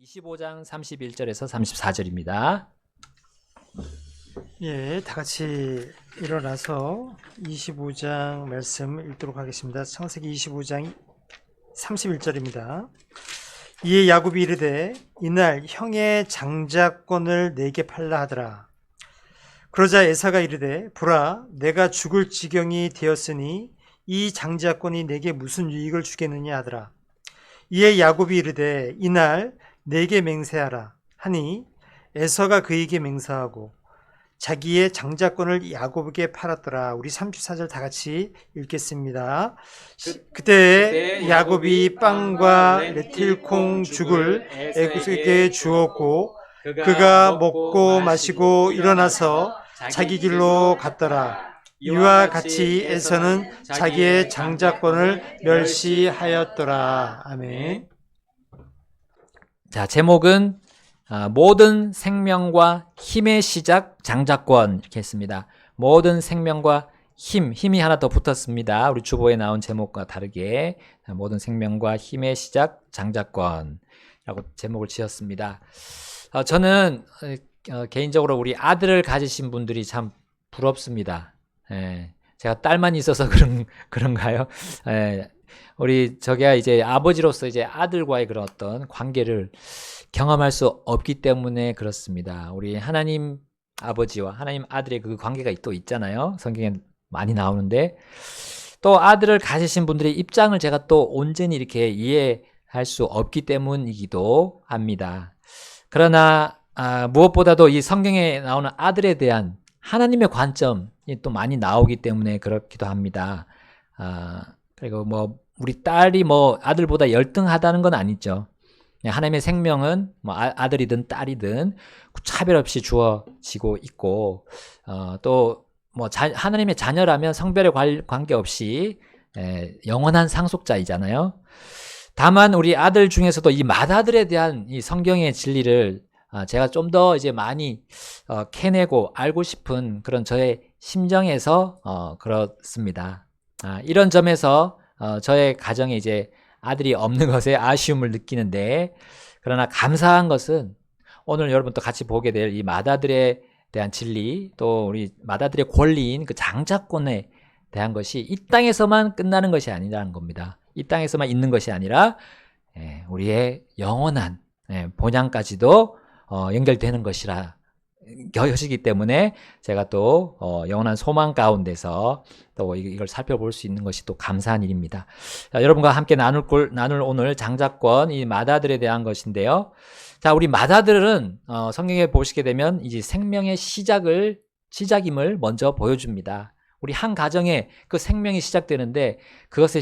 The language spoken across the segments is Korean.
25장 31절에서 34절입니다. 예, 다 같이 일어나서 25장 말씀 읽도록 하겠습니다. 창세기 25장 31절입니다. 이에 야곱이 이르되 이날 형의 장자권을 내게 팔라 하더라. 그러자 에사가 이르되 보라, 내가 죽을 지경이 되었으니 이 장자권이 내게 무슨 유익을 주겠느냐 하더라. 이에 야곱이 이르되 이날 내게 맹세하라 하니 에서가 그에게 맹세하고 자기의 장자권을 야곱에게 팔았더라. 우리 34절 다 같이 읽겠습니다. 그때 야곱이 빵과 레틸콩 죽을 에서에게 주었고 그가 먹고 마시고 일어나서 자기 길로 갔더라. 이와 같이 에서는 자기의 장자권을 멸시하였더라. 아멘. 자, 제목은 모든 생명과 힘의 시작 장자권 이렇게 했습니다. 모든 생명과 힘이 하나 더 붙었습니다. 우리 주보에 나온 제목과 다르게 모든 생명과 힘의 시작 장자권이라고 제목을 지었습니다. 저는 개인적으로 우리 아들을 가지신 분들이 참 부럽습니다. 예, 제가 딸만 있어서 그런가요? 예, 우리 저기야 이제 아버지로서 이제 아들과의 그런 어떤 관계를 경험할 수 없기 때문에 그렇습니다. 우리 하나님 아버지와 하나님 아들의 그 관계가 또 있잖아요. 성경에 많이 나오는데 또 아들을 가지신 분들의 입장을 제가 또 온전히 이렇게 이해할 수 없기 때문이기도 합니다. 그러나 무엇보다도 이 성경에 나오는 아들에 대한 하나님의 관점이 또 많이 나오기 때문에 그렇기도 합니다. 그리고 뭐 우리 딸이 뭐 아들보다 열등하다는 건 아니죠. 하나님의 생명은 뭐 아들이든 딸이든 차별 없이 주어지고 있고 또 뭐 하나님의 자녀라면 성별에 관계없이 영원한 상속자이잖아요. 다만 우리 아들 중에서도 이 맏아들에 대한 이 성경의 진리를 제가 좀 더 이제 많이 캐내고 알고 싶은 그런 저의 심정에서 그렇습니다. 이런 점에서 저의 가정에 이제 아들이 없는 것에 아쉬움을 느끼는데, 그러나 감사한 것은 오늘 여러분 또 같이 보게 될 이 맏아들에 대한 진리, 또 우리 맏아들의 권리인 그 장자권에 대한 것이 이 땅에서만 끝나는 것이 아니라는 겁니다. 이 땅에서만 있는 것이 아니라 우리의 영원한 본향까지도 연결되는 것이기 때문에 제가 또 영원한 소망 가운데서 또 이걸 살펴볼 수 있는 것이 또 감사한 일입니다. 자, 여러분과 함께 나눌 오늘 장자권, 이 맏아들에 대한 것인데요. 자, 우리 맏아들은 성경에 보시게 되면 이제 생명의 시작임을 먼저 보여줍니다. 우리 한 가정에 그 생명이 시작되는데 그것의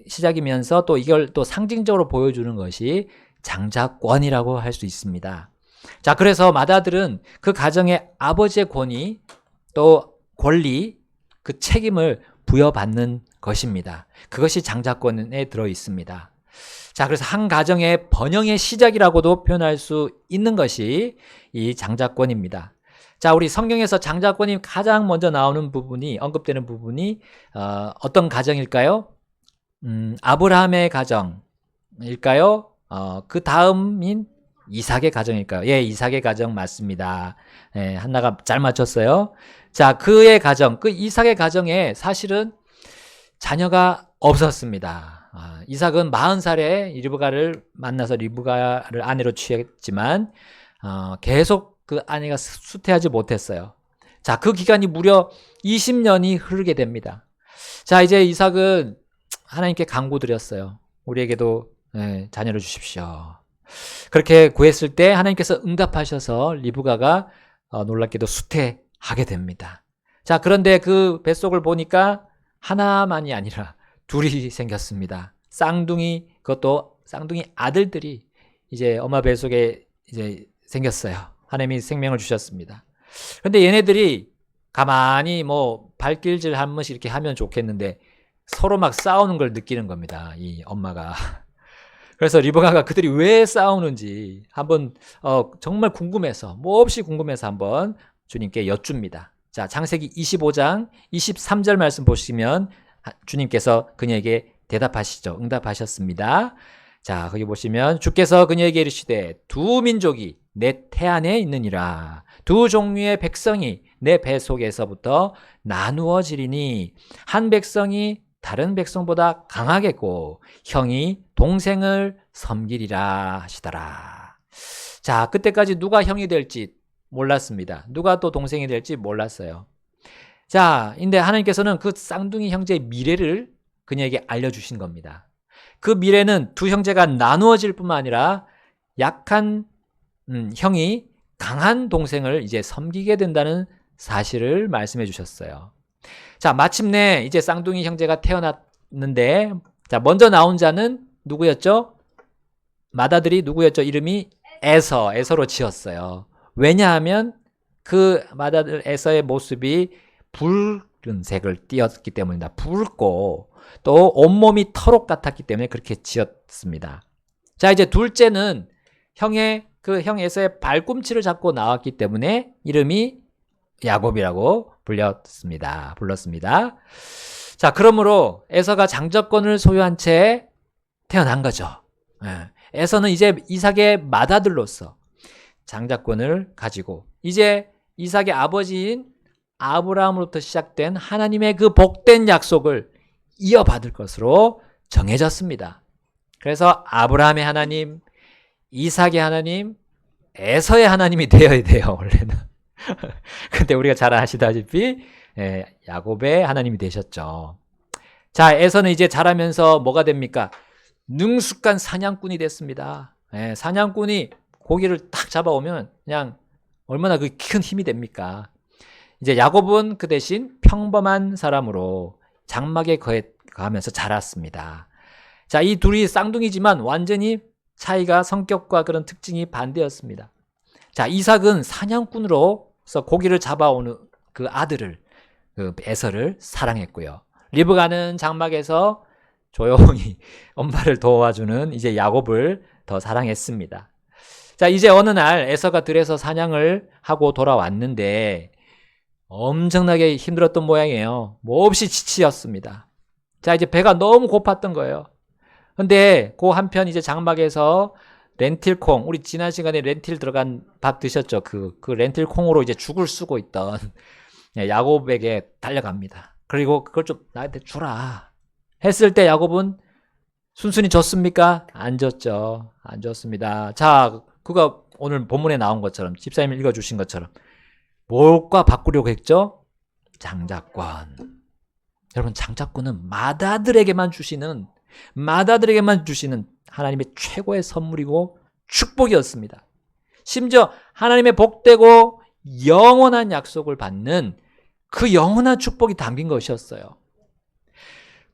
시작이면서 또 이걸 또 상징적으로 보여주는 것이 장자권이라고 할 수 있습니다. 자, 그래서 맏아들은 그 가정의 아버지의 권위, 또 권리, 그 책임을 부여받는 것입니다. 그것이 장자권에 들어 있습니다. 자, 그래서 한 가정의 번영의 시작이라고도 표현할 수 있는 것이 이 장자권입니다. 자, 우리 성경에서 장자권이 가장 먼저 나오는 부분이, 언급되는 부분이 어떤 가정일까요? 아브라함의 가정일까요? 그 다음인 이삭의 가정일까요? 예, 이삭의 가정 맞습니다. 예, 한나가 잘 맞췄어요. 자, 그의 가정, 그 이삭의 가정에 사실은 자녀가 없었습니다. 이삭은 40살에 리브가를 만나서 리브가를 아내로 취했지만 계속 그 아내가 수태하지 못했어요. 자, 그 기간이 무려 20년이 흐르게 됩니다. 자, 이제 이삭은 하나님께 간구드렸어요. 우리에게도 자녀를 주십시오. 그렇게 구했을 때 하나님께서 응답하셔서 리브가가 놀랍게도 수태하게 됩니다. 자, 그런데 그 뱃속을 보니까 하나만이 아니라 둘이 생겼습니다. 그것도 쌍둥이 아들들이 이제 엄마 뱃속에 이제 생겼어요. 하나님이 생명을 주셨습니다. 그런데 얘네들이 가만히 뭐 발길질 한 번씩 이렇게 하면 좋겠는데 서로 막 싸우는 걸 느끼는 겁니다. 이 엄마가. 그래서 리브가가 그들이 왜 싸우는지 한번 정말 궁금해서, 몹시 궁금해서 한번 주님께 여쭙니다. 자, 창세기 25장 23절 말씀 보시면 주님께서 그녀에게 대답하시죠. 응답하셨습니다. 자, 거기 보시면 주께서 그녀에게 이르시되 두 민족이 내 태안에 있느니라. 두 종류의 백성이 내 배 속에서부터 나누어지리니 한 백성이 다른 백성보다 강하겠고 형이 동생을 섬기리라 하시더라. 자, 그때까지 누가 형이 될지 몰랐습니다. 누가 또 동생이 될지 몰랐어요. 자, 근데 하나님께서는 그 쌍둥이 형제의 미래를 그녀에게 알려주신 겁니다. 그 미래는 두 형제가 나누어질 뿐만 아니라 약한 형이 강한 동생을 이제 섬기게 된다는 사실을 말씀해 주셨어요. 자, 마침내 이제 쌍둥이 형제가 태어났는데, 자, 먼저 나온 자는 누구였죠? 맏아들이 누구였죠? 이름이 에서로 지었어요. 왜냐하면 그 맏아들 에서의 모습이 붉은색을 띠었기 때문이다. 붉고 또 온몸이 털옥 같았기 때문에 그렇게 지었습니다. 자, 이제 둘째는 형 에서의 발꿈치를 잡고 나왔기 때문에 이름이 야곱이라고 불렀습니다. 자, 그러므로 에서가 장자권을 소유한 채 태어난 거죠. 에서는 이제 이삭의 맏아들로서 장자권을 가지고 이제 이삭의 아버지인 아브라함으로부터 시작된 하나님의 그 복된 약속을 이어받을 것으로 정해졌습니다. 그래서 아브라함의 하나님, 이삭의 하나님, 에서의 하나님이 되어야 돼요, 원래는. 근데 우리가 잘 아시다시피 야곱의 하나님이 되셨죠. 자, 에서는 이제 자라면서 뭐가 됩니까? 능숙한 사냥꾼이 됐습니다. 사냥꾼이 고기를 딱 잡아오면 그냥 얼마나 그 큰 힘이 됩니까? 이제 야곱은 그 대신 평범한 사람으로 장막에 거하면서 자랐습니다. 자, 이 둘이 쌍둥이지만 완전히 차이가 성격과 그런 특징이 반대였습니다. 자, 이삭은 사냥꾼으로서 고기를 잡아오는 그 아들을, 그 에서를 사랑했고요. 리브가는 장막에서 조용히 엄마를 도와주는 이제 야곱을 더 사랑했습니다. 자, 이제 어느 날 에서가 들에서 사냥을 하고 돌아왔는데 엄청나게 힘들었던 모양이에요. 몹시 지치였습니다. 자, 이제 배가 너무 고팠던 거예요. 근데 그 한편 이제 장막에서 렌틸콩, 우리 지난 시간에 렌틸 들어간 밥 드셨죠? 그 렌틸콩으로 이제 죽을 쓰고 있던 야곱에게 달려갑니다. 그리고 그걸 좀 나한테 주라 했을 때 야곱은 순순히 줬습니까? 안 줬죠. 안 줬습니다. 자, 그거 오늘 본문에 나온 것처럼 집사님이 읽어주신 것처럼 뭘과 바꾸려고 했죠? 장자권. 여러분, 장자권은 맏아들에게만 주시는 하나님의 최고의 선물이고 축복이었습니다. 심지어 하나님의 복되고 영원한 약속을 받는 그 영원한 축복이 담긴 것이었어요.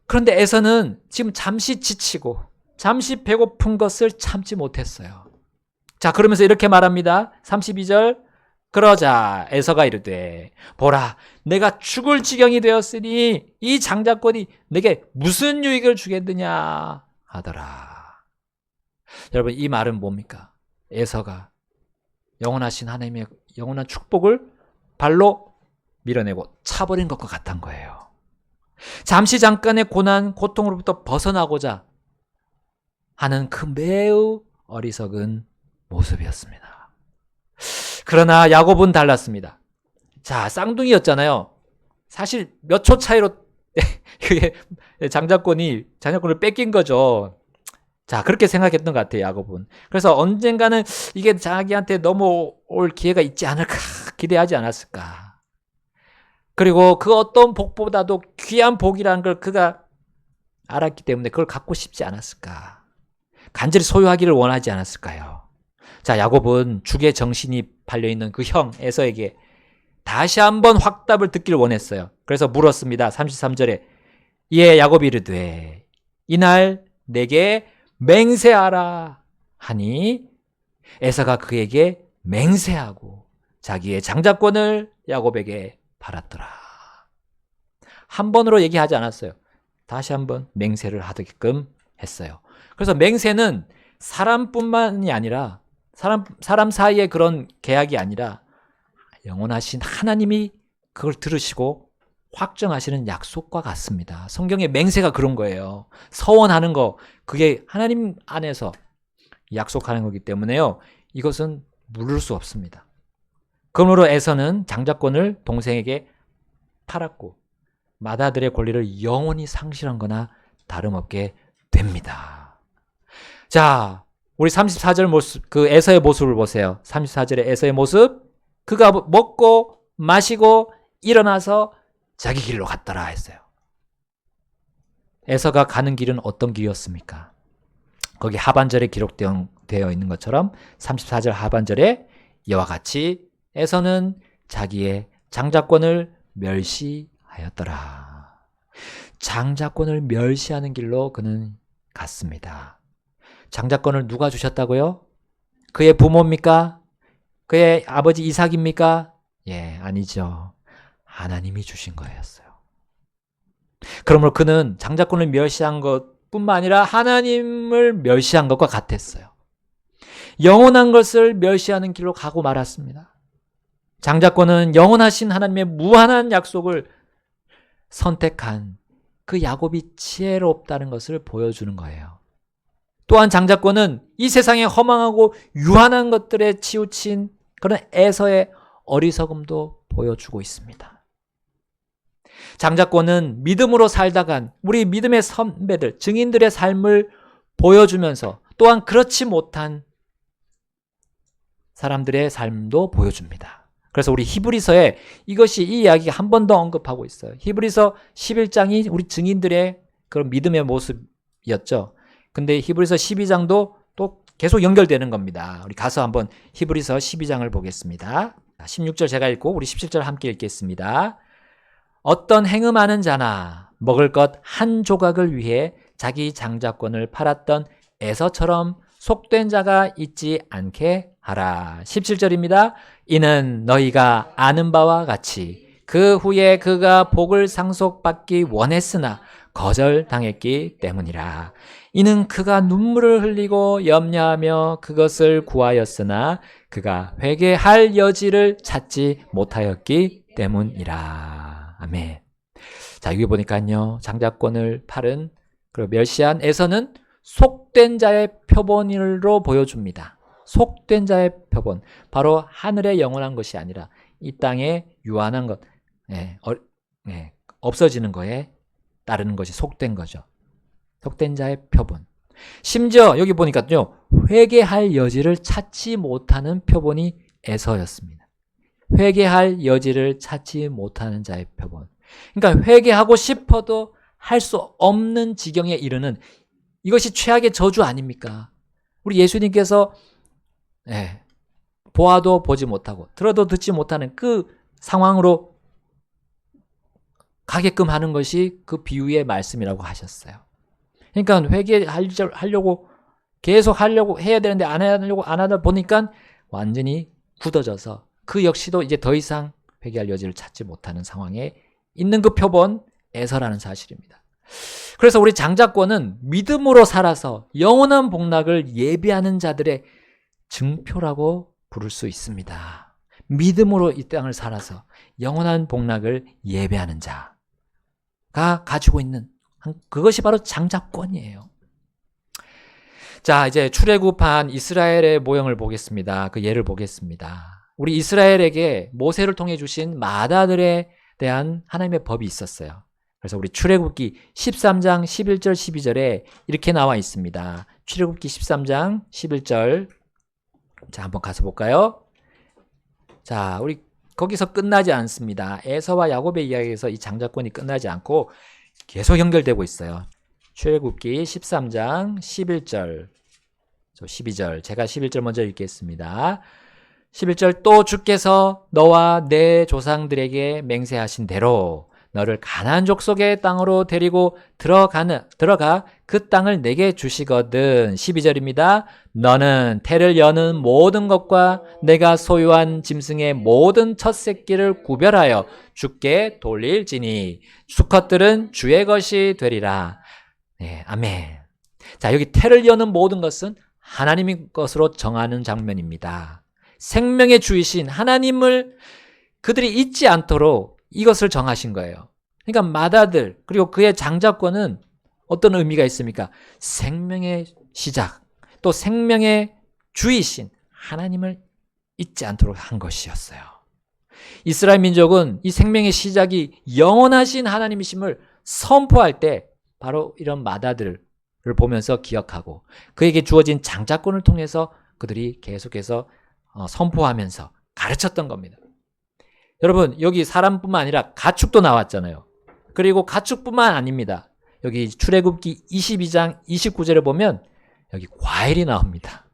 그런데 에서는 지금 잠시 지치고 잠시 배고픈 것을 참지 못했어요. 자, 그러면서 이렇게 말합니다. 32절. 그러자 에서가 이르되 보라, 내가 죽을 지경이 되었으니 이 장자권이 내게 무슨 유익을 주겠느냐 하더라. 여러분, 이 말은 뭡니까? 에서가 영원하신 하나님의 영원한 축복을 발로 밀어내고 차버린 것과 같은 거예요. 잠시 잠깐의 고난, 고통으로부터 벗어나고자 하는 그 매우 어리석은 모습이었습니다. 그러나 야곱은 달랐습니다. 자, 쌍둥이였잖아요. 사실 몇 초 차이로 장자권을 뺏긴 거죠. 자, 그렇게 생각했던 것 같아요, 야곱은. 그래서 언젠가는 이게 자기한테 넘어올 기회가 있지 않을까 기대하지 않았을까. 그리고 그 어떤 복보다도 귀한 복이라는 걸 그가 알았기 때문에 그걸 갖고 싶지 않았을까. 간절히 소유하기를 원하지 않았을까요? 자, 야곱은 죽의 정신이 팔려있는 그 형 에서에게 다시 한번 확답을 듣기를 원했어요. 그래서 물었습니다. 33절에 이에 야곱이 이르되 이날 내게 맹세하라 하니 에서가 그에게 맹세하고 자기의 장자권을 야곱에게 팔았더라. 한 번으로 얘기하지 않았어요. 다시 한번 맹세를 하게끔 했어요. 그래서 맹세는 사람뿐만이 아니라 사람 사이의 그런 계약이 아니라 영원하신 하나님이 그걸 들으시고 확정하시는 약속과 같습니다. 성경의 맹세가 그런 거예요. 서원하는 거, 그게 하나님 안에서 약속하는 거기 때문에요. 이것은 물을 수 없습니다. 그러므로 에서는 장자권을 동생에게 팔았고 맏아들의 권리를 영원히 상실한 거나 다름없게 됩니다. 자, 우리 34절 모습, 그 에서의 모습을 보세요. 34절의 에서의 모습. 그가 먹고 마시고 일어나서 자기 길로 갔더라 했어요. 에서가 가는 길은 어떤 길이었습니까? 거기 하반절에 기록되어 있는 것처럼 34절 하반절에 이와 같이 에서는 자기의 장자권을 멸시하였더라. 장자권을 멸시하는 길로 그는 갔습니다. 장자권을 누가 주셨다고요? 그의 부모입니까? 그의 아버지 이삭입니까? 예, 아니죠. 하나님이 주신 거였어요. 그러므로 그는 장자권을 멸시한 것뿐만 아니라 하나님을 멸시한 것과 같았어요. 영원한 것을 멸시하는 길로 가고 말았습니다. 장자권은 영원하신 하나님의 무한한 약속을 선택한 그 야곱이 지혜롭다는 것을 보여주는 거예요. 또한 장자권은 이 세상에 허망하고 유한한 것들에 치우친 그런 에서의 어리석음도 보여주고 있습니다. 장자권은 믿음으로 살다간 우리 믿음의 선배들, 증인들의 삶을 보여주면서 또한 그렇지 못한 사람들의 삶도 보여줍니다. 그래서 우리 히브리서에 이것이 이 이야기가 한 번 더 언급하고 있어요. 히브리서 11장이 우리 증인들의 그런 믿음의 모습이었죠. 근데 히브리서 12장도 또 계속 연결되는 겁니다. 우리 가서 한번 히브리서 12장을 보겠습니다. 16절 제가 읽고 우리 17절 함께 읽겠습니다. 어떤 행음하는 자나 먹을 것 한 조각을 위해 자기 장자권을 팔았던 에서처럼 속된 자가 있지 않게 하라. 17절입니다. 이는 너희가 아는 바와 같이 그 후에 그가 복을 상속받기 원했으나 거절당했기 때문이라. 이는 그가 눈물을 흘리고 염려하며 그것을 구하였으나 그가 회개할 여지를 찾지 못하였기 때문이라. 아멘. 자, 여기 보니까요, 장자권을 팔은 그리고 멸시한 에서는 속된 자의 표본으로 보여줍니다. 속된 자의 표본, 바로 하늘의 영원한 것이 아니라 이 땅의 유한한 것, 없어지는 거에 따르는 것이 속된 거죠. 속된 자의 표본. 심지어 여기 보니까요, 회개할 여지를 찾지 못하는 표본이 에서였습니다. 회개할 여지를 찾지 못하는 자의 표본. 그러니까 회개하고 싶어도 할 수 없는 지경에 이르는, 이것이 최악의 저주 아닙니까? 우리 예수님께서 보아도 보지 못하고 들어도 듣지 못하는 그 상황으로 가게끔 하는 것이 그 비유의 말씀이라고 하셨어요. 그러니까 회개하려고 계속 하려고 해야 되는데 안 하다 보니까 완전히 굳어져서 그 역시도 이제 더 이상 회개할 여지를 찾지 못하는 상황에 있는 그 표본 에서라는 사실입니다. 그래서 우리 장자권은 믿음으로 살아서 영원한 복락을 예비하는 자들의 증표라고 부를 수 있습니다. 믿음으로 이 땅을 살아서 영원한 복락을 예배하는 자가 가지고 있는 그것이 바로 장자권이에요. 자, 이제 출애굽한 이스라엘의 모형을 보겠습니다. 그 예를 보겠습니다. 우리 이스라엘에게 모세를 통해 주신 맏아들에 대한 하나님의 법이 있었어요. 그래서 우리 출애굽기 13장 11절 12절에 이렇게 나와 있습니다. 출애굽기 13장 11절. 자, 한번 가서 볼까요? 자, 우리 거기서 끝나지 않습니다. 에서와 야곱의 이야기에서 이 장자권이 끝나지 않고 계속 연결되고 있어요. 출애굽기 13장 11절, 12절. 제가 11절 먼저 읽겠습니다. 11절, 또 주께서 너와 내 조상들에게 맹세하신 대로 너를 가나안 족속의 땅으로 데리고 들어가 그 땅을 내게 주시거든. 12절입니다. 너는 태를 여는 모든 것과 내가 소유한 짐승의 모든 첫 새끼를 구별하여 주께 돌릴지니 수컷들은 주의 것이 되리라. 네, 아멘. 자, 여기 태를 여는 모든 것은 하나님의 것으로 정하는 장면입니다. 생명의 주이신 하나님을 그들이 잊지 않도록 이것을 정하신 거예요. 그러니까 맏아들 그리고 그의 장자권은 어떤 의미가 있습니까? 생명의 시작, 또 생명의 주이신 하나님을 잊지 않도록 한 것이었어요. 이스라엘 민족은 이 생명의 시작이 영원하신 하나님이심을 선포할 때 바로 이런 맏아들을 보면서 기억하고 그에게 주어진 장자권을 통해서 그들이 계속해서 선포하면서 가르쳤던 겁니다. 여러분, 여기 사람뿐만 아니라 가축도 나왔잖아요. 그리고 가축뿐만 아닙니다. 여기 출애굽기 22장 29절에 보면 여기 과일이 나옵니다.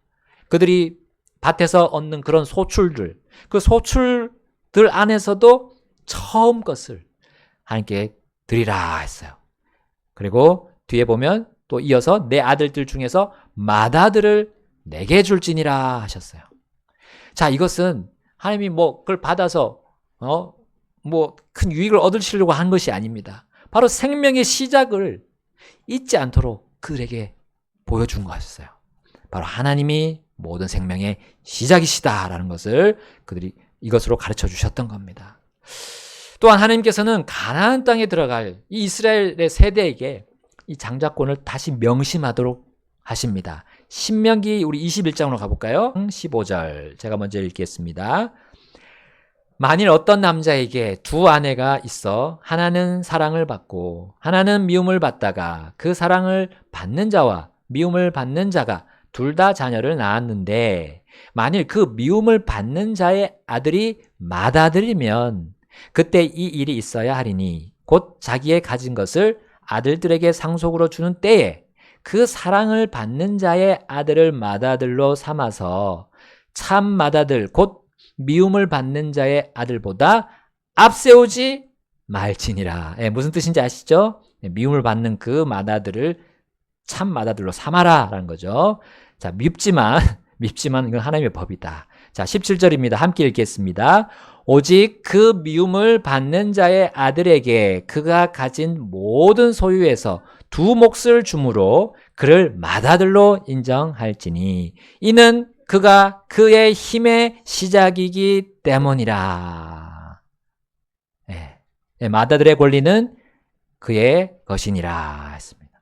그들이 밭에서 얻는 그런 소출들, 그 소출들 안에서도 처음 것을 하나님께 드리라 했어요. 그리고 뒤에 보면 또 이어서 내 아들들 중에서 맏아들을 내게 줄지니라 하셨어요. 자, 이것은 하나님이 그걸 받아서 큰 유익을 얻으시려고 한 것이 아닙니다. 바로 생명의 시작을 잊지 않도록 그들에게 보여준 것이었어요. 바로 하나님이 모든 생명의 시작이시다라는 것을 그들이 이것으로 가르쳐 주셨던 겁니다. 또한 하나님께서는 가나안 땅에 들어갈 이 이스라엘의 세대에게 이 장자권을 다시 명심하도록 하십니다. 신명기 우리 21장으로 가볼까요? 15절 제가 먼저 읽겠습니다. 만일 어떤 남자에게 두 아내가 있어 하나는 사랑을 받고 하나는 미움을 받다가 그 사랑을 받는 자와 미움을 받는 자가 둘 다 자녀를 낳았는데 만일 그 미움을 받는 자의 아들이 맏아들이면 그때 이 일이 있어야 하리니 곧 자기의 가진 것을 아들들에게 상속으로 주는 때에 그 사랑을 받는 자의 아들을 맏아들로 삼아서 참 맏아들 곧 미움을 받는 자의 아들보다 앞세우지 말지니라. 무슨 뜻인지 아시죠? 미움을 받는 그 맏아들을 참 맏아들로 삼아라 라는 거죠. 자, 밉지만 이건 하나님의 법이다. 자, 17절입니다. 함께 읽겠습니다. 오직 그 미움을 받는 자의 아들에게 그가 가진 모든 소유에서 두 몫을 주므로 그를 맏아들로 인정할지니 이는 그가 그의 힘의 시작이기 때문이라. 맏아들의 권리는 그의 것이니라 했습니다.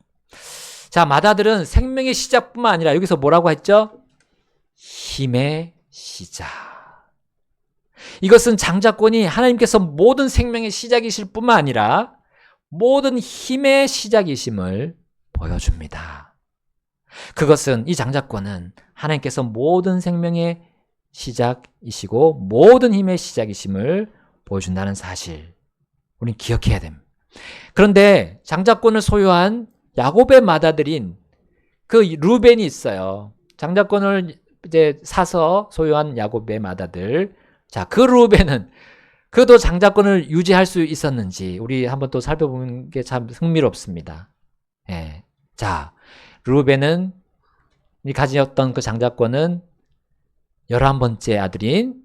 자, 맏아들은 생명의 시작뿐만 아니라 여기서 뭐라고 했죠? 힘의 시작. 이것은 장자권이 하나님께서 모든 생명의 시작이실 뿐만 아니라 모든 힘의 시작이심을 보여줍니다. 그것은 이 장자권은 하나님께서 모든 생명의 시작이시고 모든 힘의 시작이심을 보여준다는 사실 우리는 기억해야 됩니다. 그런데 장자권을 소유한 야곱의 맏아들인 그 루벤이 있어요. 장자권을 이제 사서 소유한 야곱의 맏아들. 자, 그 루벤은 그도 장자권을 유지할 수 있었는지 우리 한번 또 살펴보는 게 참 흥미롭습니다. 자, 루벤은 이 가졌던 그 장자권은 11번째 아들인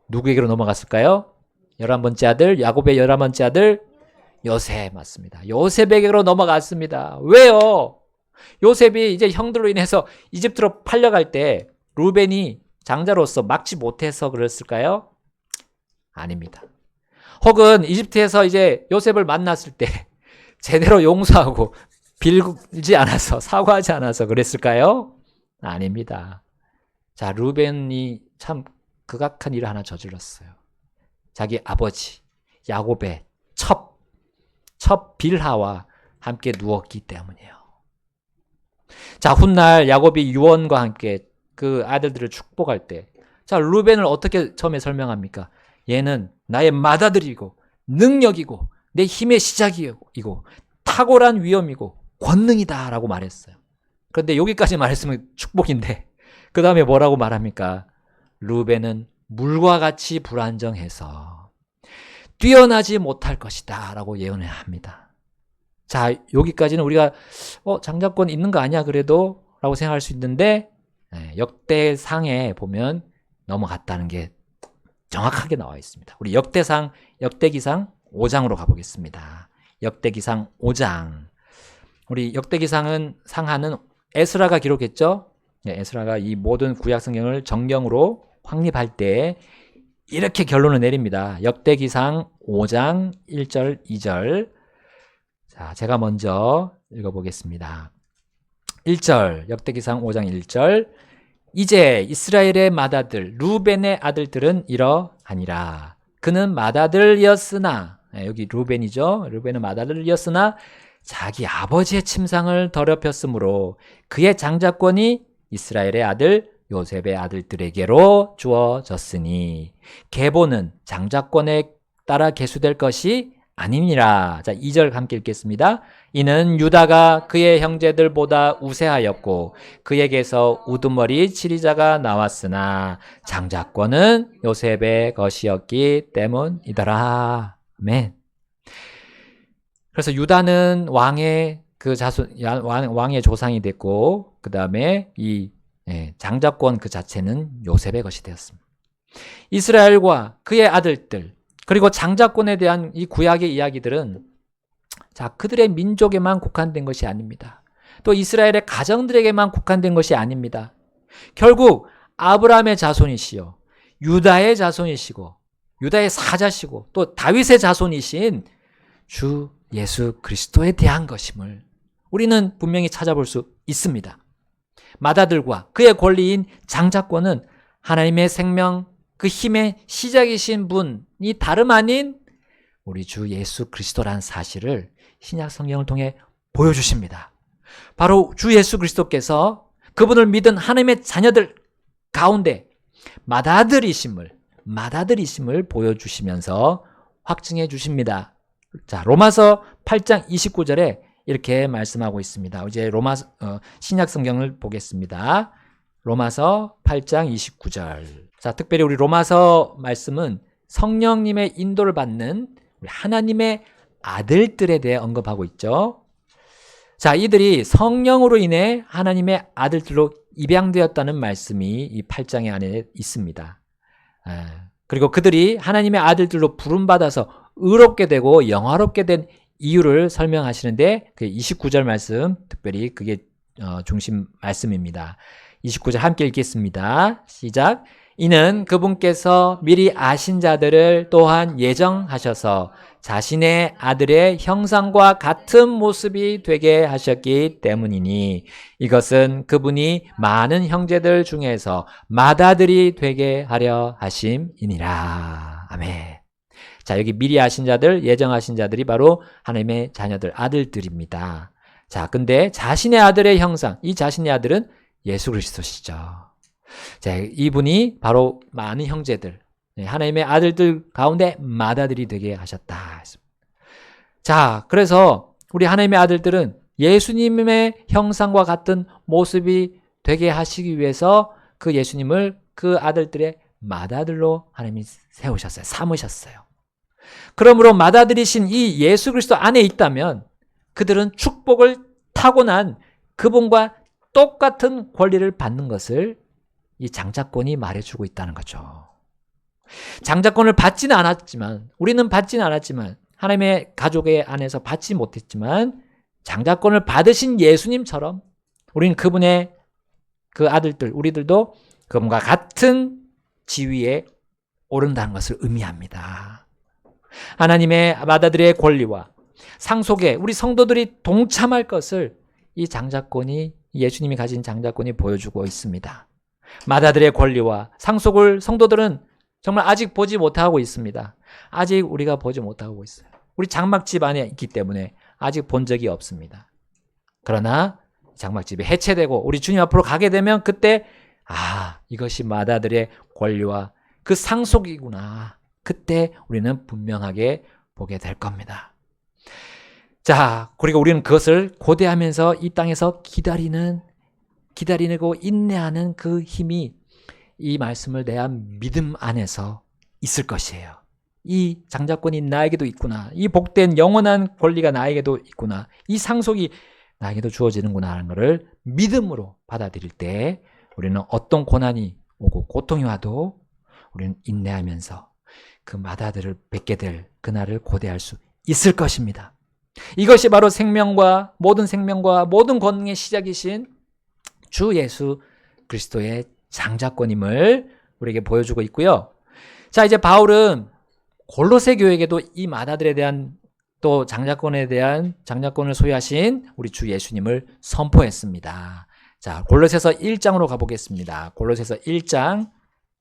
누구에게로 넘어갔을까요? 11번째 아들, 야곱의 11번째 아들 요셉 맞습니다. 요셉에게로 넘어갔습니다. 왜요? 요셉이 이제 형들로 인해서 이집트로 팔려갈 때 루벤이 장자로서 막지 못해서 그랬을까요? 아닙니다. 혹은 이집트에서 이제 요셉을 만났을 때 제대로 용서하고 빌지 않아서 사과하지 않아서 그랬을까요? 아닙니다. 자, 루벤이 참 극악한 일을 하나 저질렀어요. 자기 아버지 야곱의 첩 빌하와 함께 누웠기 때문이에요. 자, 훗날 야곱이 유언과 함께 그 아들들을 축복할 때, 자, 루벤을 어떻게 처음에 설명합니까? 얘는 나의 맏아들이고 능력이고 내 힘의 시작이고 탁월한 위엄이고 권능이다 라고 말했어요. 그런데 여기까지 말했으면 축복인데 그 다음에 뭐라고 말합니까? 루벤은 물과 같이 불안정해서 뛰어나지 못할 것이다 라고 예언을 합니다. 자, 여기까지는 우리가 장자권 있는 거 아니야 그래도 라고 생각할 수 있는데 역대상에 보면 넘어갔다는 게 정확하게 나와 있습니다. 우리 역대기상 5장으로 가보겠습니다. 역대기상 5장. 우리 역대기상은 상하는 에스라가 기록했죠. 에스라가 이 모든 구약 성경을 정경으로 확립할 때 이렇게 결론을 내립니다. 역대기상 5장 1절 2절 자, 제가 먼저 읽어보겠습니다. 1절, 역대기상 5장 1절. 이제 이스라엘의 맏아들 루벤의 아들들은 이러하니라. 그는 맏아들이었으나, 여기 루벤이죠. 루벤은 맏아들이었으나 자기 아버지의 침상을 더럽혔으므로 그의 장자권이 이스라엘의 아들 요셉의 아들들에게로 주어졌으니 계보는 장자권에 따라 계수될 것이 아니니라. 자, 2절 함께 읽겠습니다. 이는 유다가 그의 형제들보다 우세하였고 그에게서 우두머리 치리자가 나왔으나 장자권은 요셉의 것이었기 때문이더라. 아멘. 그래서 유다는 왕의 그 자손, 왕의 조상이 됐고 그 다음에 이 장자권 그 자체는 요셉의 것이 되었습니다. 이스라엘과 그의 아들들 그리고 장자권에 대한 이 구약의 이야기들은 자, 그들의 민족에만 국한된 것이 아닙니다. 또 이스라엘의 가정들에게만 국한된 것이 아닙니다. 결국 아브라함의 자손이시요 유다의 자손이시고 유다의 사자시고 또 다윗의 자손이신 주 예수 그리스도에 대한 것임을 우리는 분명히 찾아볼 수 있습니다. 맏아들과 그의 권리인 장자권은 하나님의 생명 그 힘의 시작이신 분이 다름 아닌 우리 주 예수 그리스도라는 사실을 신약 성경을 통해 보여주십니다. 바로 주 예수 그리스도께서 그분을 믿은 하나님의 자녀들 가운데 맏아들이심을 보여주시면서 확증해 주십니다. 자, 로마서 8장 29절에 이렇게 말씀하고 있습니다. 이제 신약 성경을 보겠습니다. 로마서 8장 29절. 자, 특별히 우리 로마서 말씀은 성령님의 인도를 받는 우리 하나님의 아들들에 대해 언급하고 있죠. 자, 이들이 성령으로 인해 하나님의 아들들로 입양되었다는 말씀이 이 8장의 안에 있습니다. 그리고 그들이 하나님의 아들들로 부름받아서 의롭게 되고 영화롭게 된 이유를 설명하시는데 그 29절 말씀 특별히 그게 중심 말씀입니다. 29절 함께 읽겠습니다. 시작. 이는 그분께서 미리 아신 자들을 또한 예정하셔서 자신의 아들의 형상과 같은 모습이 되게 하셨기 때문이니 이것은 그분이 많은 형제들 중에서 맏아들이 되게 하려 하심이니라. 아멘. 자, 여기 미리 아신 자들, 예정하신 자들이 바로 하나님의 자녀들, 아들들입니다. 자, 근데 자신의 아들의 형상, 이 자신의 아들은 예수 그리스도시죠. 자, 이분이 바로 많은 형제들, 하나님의 아들들 가운데 맏아들이 되게 하셨다. 자, 그래서 우리 하나님의 아들들은 예수님의 형상과 같은 모습이 되게 하시기 위해서 그 예수님을 그 아들들의 맏아들로 하나님이 세우셨어요. 삼으셨어요. 그러므로 맏아들이신 이 예수 그리스도 안에 있다면 그들은 축복을 타고난 그분과 똑같은 권리를 받는 것을 이 장자권이 말해주고 있다는 거죠. 장자권을 받지는 않았지만 우리는 받지는 않았지만 하나님의 가족의 안에서 받지 못했지만 장자권을 받으신 예수님처럼 우리는 그분의 그 아들들 우리들도 그분과 같은 지위에 오른다는 것을 의미합니다. 하나님의 맏아들의 권리와 상속에 우리 성도들이 동참할 것을 이 장자권이 예수님이 가진 장자권이 보여주고 있습니다. 맏아들의 권리와 상속을 성도들은 정말 아직 보지 못하고 있습니다. 아직 우리가 보지 못하고 있어요. 우리 장막집 안에 있기 때문에 아직 본 적이 없습니다. 그러나 장막집이 해체되고 우리 주님 앞으로 가게 되면 그때 이것이 맏아들의 권리와 그 상속이구나. 그때 우리는 분명하게 보게 될 겁니다. 자, 그리고 우리는 그것을 고대하면서 이 땅에서 기다리고 인내하는 그 힘이 이 말씀을 대한 믿음 안에서 있을 것이에요. 이 장자권이 나에게도 있구나. 이 복된 영원한 권리가 나에게도 있구나. 이 상속이 나에게도 주어지는구나 하는 것을 믿음으로 받아들일 때 우리는 어떤 고난이 오고 고통이 와도 우리는 인내하면서 그 맏아들을 뵙게 될 그날을 고대할 수 있을 것입니다. 이것이 바로 생명과 모든 권능의 시작이신 주 예수 그리스도의 장자권임을 우리에게 보여주고 있고요. 자, 이제 바울은 골로새 교회에게도 이 맏아들에 대한 또 장자권에 대한 장자권을 소유하신 우리 주 예수님을 선포했습니다. 자, 골로새서 1장으로 가보겠습니다. 골로새서 1장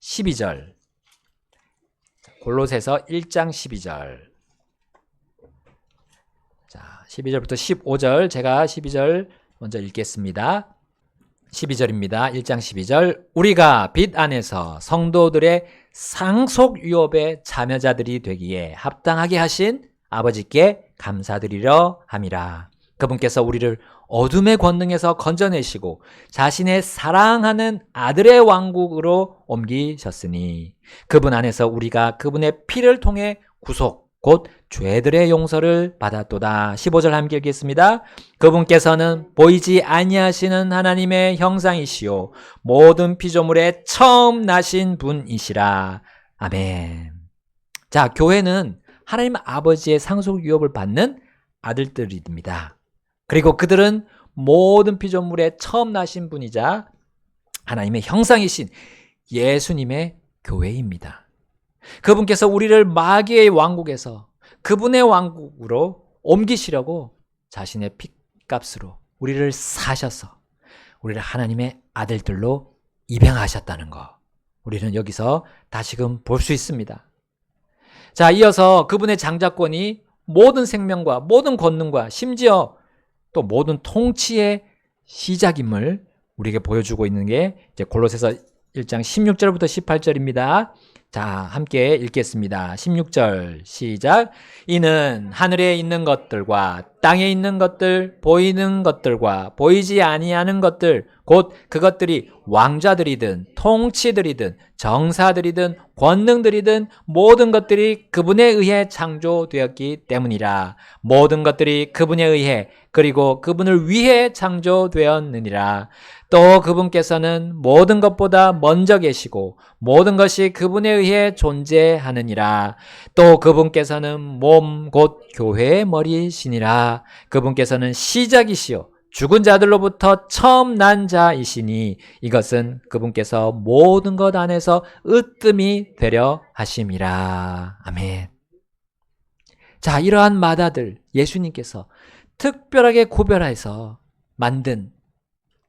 12절. 골로새서 1장 12절. 자, 12절부터 15절. 제가 12절 먼저 읽겠습니다. 12절입니다. 1장 12절. 우리가 빛 안에서 성도들의 상속 유업의 자녀자들이 되기에 합당하게 하신 아버지께 감사드리려 함이라. 그분께서 우리를 어둠의 권능에서 건져내시고 자신의 사랑하는 아들의 왕국으로 옮기셨으니 그분 안에서 우리가 그분의 피를 통해 구속 곧 죄들의 용서를 받았도다. 15절 함께 읽겠습니다. 그분께서는 보이지 아니하시는 하나님의 형상이시요 모든 피조물의 처음 나신 분이시라. 아멘. 자, 교회는 하나님 아버지의 상속 유업을 받는 아들들입니다. 그리고 그들은 모든 피조물의 처음 나신 분이자 하나님의 형상이신 예수님의 교회입니다. 그분께서 우리를 마귀의 왕국에서 그분의 왕국으로 옮기시려고 자신의 핏값으로 우리를 사셔서 우리를 하나님의 아들들로 입양하셨다는 거, 우리는 여기서 다시금 볼 수 있습니다. 자, 이어서 그분의 장자권이 모든 생명과 모든 권능과 심지어 또 모든 통치의 시작임을 우리에게 보여주고 있는 게 이제 골로새서 1장 16절부터 18절입니다. 자, 함께 읽겠습니다. 16절 시작. 이는 하늘에 있는 것들과 땅에 있는 것들, 보이는 것들과 보이지 아니하는 것들, 곧 그것들이 왕좌들이든 통치들이든 정사들이든 권능들이든 모든 것들이 그분에 의해 창조되었기 때문이라. 모든 것들이 그분에 의해 그리고 그분을 위해 창조되었느니라. 또 그분께서는 모든 것보다 먼저 계시고 모든 것이 그분에 의해 존재하느니라. 또 그분께서는 몸 곧 교회의 머리시니라. 그분께서는 시작이시요 죽은 자들로부터 처음 난 자이시니 이것은 그분께서 모든 것 안에서 으뜸이 되려 하심이라. 아멘. 자, 이러한 마다들 예수님께서 특별하게 구별해서 만든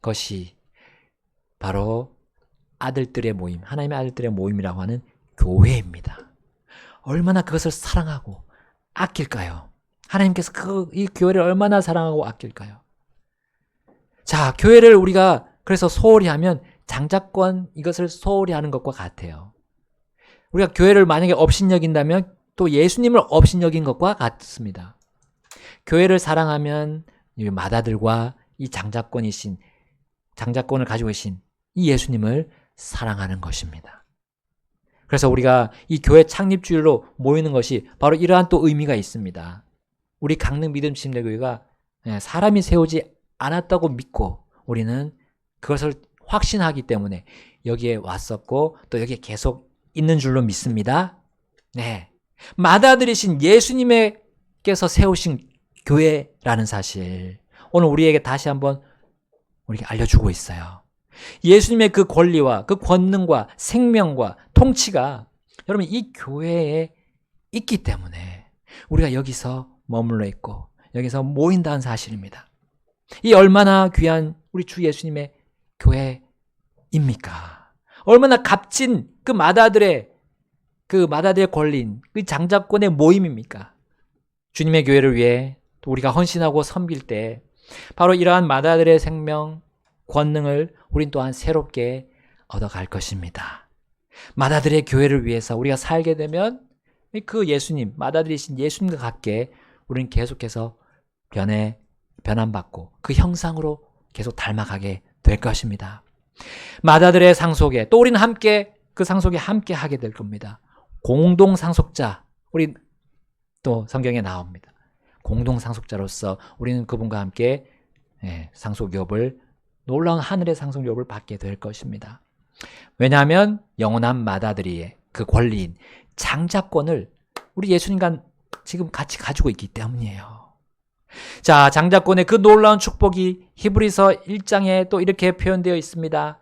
것이 바로 아들들의 모임, 하나님의 아들들의 모임이라고 하는 교회입니다. 얼마나 그것을 사랑하고 아낄까요? 하나님께서 이 교회를 얼마나 사랑하고 아낄까요? 자, 교회를 우리가 그래서 소홀히 하면 장자권 이것을 소홀히 하는 것과 같아요. 우리가 교회를 만약에 업신여긴다면 또 예수님을 업신여긴 것과 같습니다. 교회를 사랑하면 이 마다들과 이 장자권을 가지고 계신 이 예수님을 사랑하는 것입니다. 그래서 우리가 이 교회 창립주일로 모이는 것이 바로 이러한 또 의미가 있습니다. 우리 강릉 믿음 침례교회가 사람이 세우지 않았다고 믿고 우리는 그것을 확신하기 때문에 여기에 왔었고 또 여기에 계속 있는 줄로 믿습니다. 네, 마다들이신 예수님께서 세우신 교회라는 사실 오늘 우리에게 다시 한번 우리에게 알려주고 있어요. 예수님의 그 권리와 그 권능과 생명과 통치가 여러분 이 교회에 있기 때문에 우리가 여기서 머물러 있고 여기서 모인다는 사실입니다. 이 얼마나 귀한 우리 주 예수님의 교회입니까? 얼마나 값진 그 마다들의 권리인 그 장자권의 모임입니까? 주님의 교회를 위해 또 우리가 헌신하고 섬길 때 바로 이러한 마다들의 생명, 권능을 우린 또한 새롭게 얻어갈 것입니다. 마다들의 교회를 위해서 우리가 살게 되면 그 예수님, 마다들이신 예수님과 같게 우리는 계속해서 변함받고 그 형상으로 계속 닮아가게 될 것입니다. 마다들의 상속에 또 우리는 함께 그 상속에 함께 하게 될 겁니다. 공동 상속자, 우리 또 성경에 나옵니다. 공동 상속자로서 우리는 그분과 함께 상속유업을 놀라운 하늘의 상속유업을 받게 될 것입니다. 왜냐하면 영원한 마다들이의 그 권리인 장자권을 우리 예수님과 지금 같이 가지고 있기 때문이에요. 자, 장자권의 그 놀라운 축복이 히브리서 1장에 또 이렇게 표현되어 있습니다.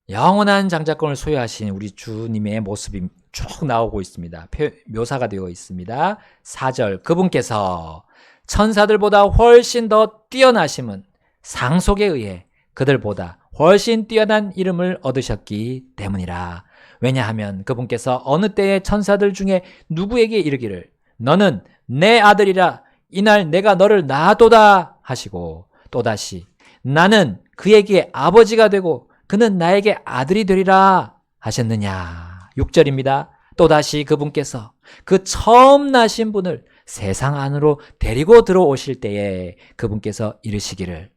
영원한 장자권을 소유하신 우리 주님의 모습이 쭉 나오고 있습니다. 묘사가 되어 있습니다. 4절 그분께서 천사들보다 훨씬 더 뛰어나심은 상속에 의해 그들보다 훨씬 뛰어난 이름을 얻으셨기 때문이라. 왜냐하면 그분께서 어느 때에 천사들 중에 누구에게 이르기를 너는 내 아들이라 이날 내가 너를 낳았도다 하시고 또다시 나는 그에게 아버지가 되고 그는 나에게 아들이 되리라 하셨느냐. 6절입니다. 또다시 그분께서 그 처음 나신 분을 세상 안으로 데리고 들어오실 때에 그분께서 이르시기를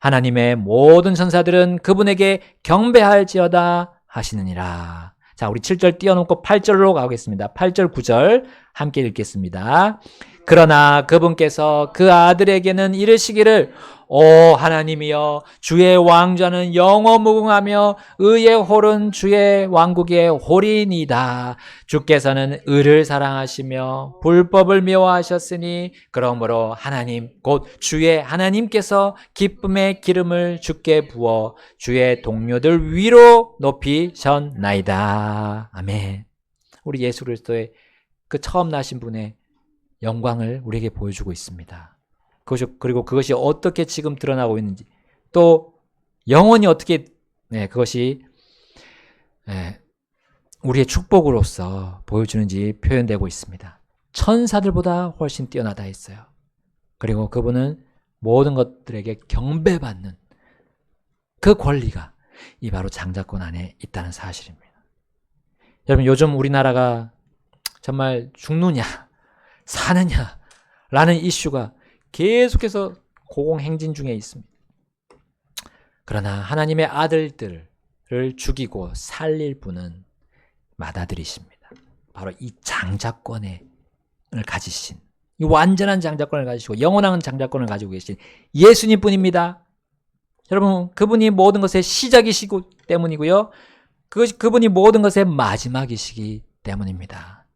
하나님의 모든 천사들은 그분에게 경배할지어다 하시느니라. 자, 우리 7절 띄워놓고 8절로 가겠습니다. 8절 9절 함께 읽겠습니다. 그러나 그분께서 그 아들에게는 이르시기를 오 하나님이여 주의 왕좌는 영원무궁하며 의의 홀은 주의 왕국의 홀이니이다. 주께서는 의를 사랑하시며 불법을 미워하셨으니 그러므로 하나님 곧 주의 하나님께서 기쁨의 기름을 주께 부어 주의 동료들 위로 높이셨나이다. 아멘. 우리 예수 그리스도의 그 처음 나신 분의 영광을 우리에게 보여주고 있습니다. 그리고 그것이 어떻게 지금 드러나고 있는지 또 영원히 어떻게 그것이 우리의 축복으로서 보여주는지 표현되고 있습니다. 천사들보다 훨씬 뛰어나다 했어요. 그리고 그분은 모든 것들에게 경배받는 그 권리가 이 바로 장자권 안에 있다는 사실입니다. 여러분 요즘 우리나라가 정말 죽느냐 사느냐 라는 이슈가 계속해서 고공행진 중에 있습니다. 그러나 하나님의 아들들을 죽이고 살릴 분은 맏아들이십니다. 바로 이 장자권을 가지신 이 완전한 장자권을 가지시고 영원한 장자권을 가지고 계신 예수님 뿐입니다. 여러분 그분이 모든 것의 시작이시고 때문이고요. 그분이 모든 것의 마지막이시기 때문입니다.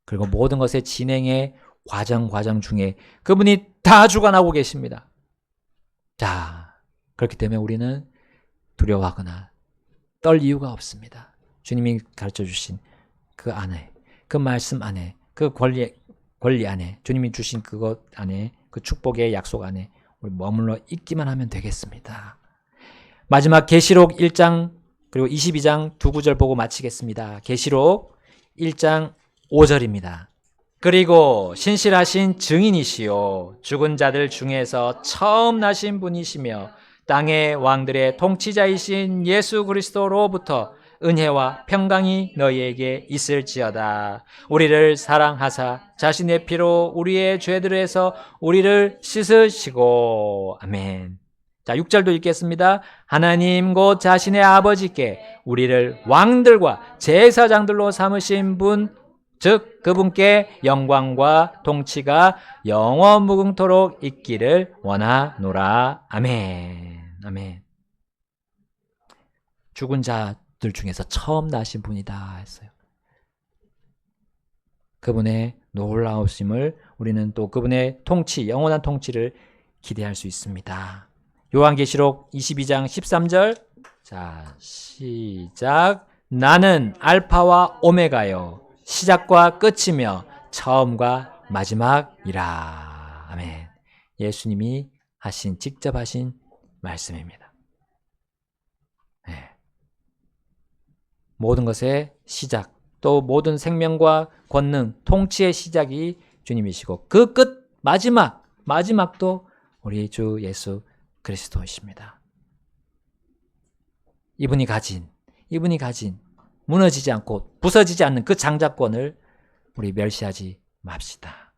그리고 모든 것의 진행의 과정 중에 그분이 다 주관하고 계십니다. 자, 그렇기 때문에 우리는 두려워하거나 떨 이유가 없습니다. 주님이 가르쳐 주신 그 안에, 그 말씀 안에, 그 권리 안에, 주님이 주신 그것 안에, 그 축복의 약속 안에 우리 머물러 있기만 하면 되겠습니다. 마지막 계시록 1장 그리고 22장 두 구절 보고 마치겠습니다. 계시록 1장 5절입니다. 그리고 신실하신 증인이시요 죽은 자들 중에서 처음 나신 분이시며 땅의 왕들의 통치자이신 예수 그리스도로부터 은혜와 평강이 너희에게 있을지어다. 우리를 사랑하사 자신의 피로 우리의 죄들에서 우리를 씻으시고 아멘. 자, 6절도 읽겠습니다. 하나님 곧 자신의 아버지께 우리를 왕들과 제사장들로 삼으신 분 즉 그분께 영광과 통치가 영원무궁토록 있기를 원하노라. 아멘. 아멘. 죽은 자들 중에서 처음 나신 분이다 했어요. 그분의 놀라우심을 우리는 또 그분의 통치, 영원한 통치를 기대할 수 있습니다. 요한계시록 22장 13절 자 시작. 나는 알파와 오메가요 시작과 끝이며 처음과 마지막이라. 아멘. 예수님이 직접 하신 말씀입니다. 네. 모든 것의 시작, 또 모든 생명과 권능, 통치의 시작이 주님이시고 그 끝, 마지막도 우리 주 예수 그리스도이십니다. 이분이 가진 무너지지 않고 부서지지 않는 그 장자권을 우리 멸시하지 맙시다.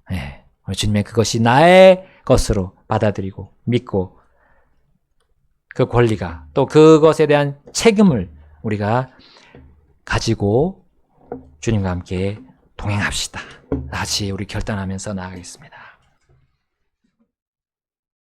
네. 우리 주님의 그것이 나의 것으로 받아들이고 믿고 그 권리가 또 그것에 대한 책임을 우리가 가지고 주님과 함께 동행합시다. 같이 우리 결단하면서 나아가겠습니다.